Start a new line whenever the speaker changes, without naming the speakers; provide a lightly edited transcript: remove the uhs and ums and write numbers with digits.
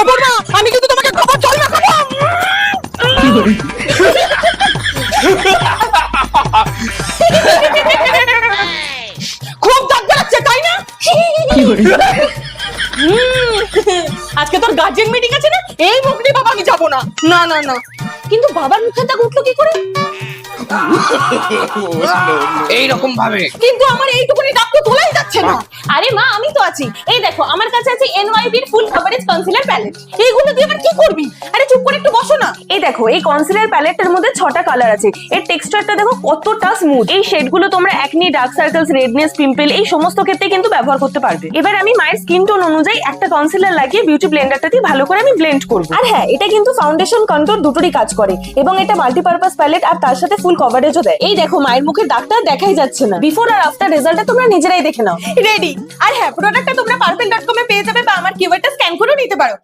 পড়বা, আমি কিন্তু তোমাকে খবর জল না খাবো। খুব দাঁত বেরাচ্ছে তাই না? আজকে তোর গার্জেন মিটিং আছে না, এই মুখ নিয়ে বাবা আমি যাবো না। না না না, কিন্তু বাবার মুখে দাগ উঠলো কি করে?
এইরকম ভাবে
কিন্তু আমার এইটুকুনি দাগ তো তোলাই যাচ্ছে না।
আরে মা, আমি তো আছি। এই দেখো, আমার কাছে আছে এনওয়াইবি এর ফুল কভারেজ কনসিলার প্যালেট।
এইগুলো দিয়ে আবার কি করবি? আরে চুপ করে একটু বসো না।
এই দেখো, এই কনসিলার প্যালেটটার মধ্যে 6টা কালার আছে। এর টেক্সচারটা দেখো কতটা স্মুথ। এই শেডগুলো তোমরা acne, dark circles, redness, pimple এই সমস্ত ক্ষেত্রে কিন্তু ব্যবহার করতে পারবে। এবার আমি মায়ের স্কিন টোন অনুযায়ী একটা কনসিলার লাগিয়ে বিউটি ব্লেন্ডারটা দিয়ে ভালো করে আমি ব্লেন্ড করব। আর হ্যাঁ, এটা কিন্তু ফাউন্ডেশন, কন্ট্যুর দুটোরই কাজ করে এবং এটা মাল্টিপারপাস প্যালেট আর তার সাথে ফুল কভারেজও দেয়। এই দেখো, মায়ের মুখের দাগটা দেখাই যাচ্ছে না। বিফোর আর আফটার রেজাল্টটা তোমরা নিজেরাই দেখে নাও।
রেডি। আর হ্যাঁ, প্রোডাক্টটা তোমরা পার্পল.com এ পেয়ে যাবে বা আমার কিউআরটা স্ক্যান করেও নিতে পারো।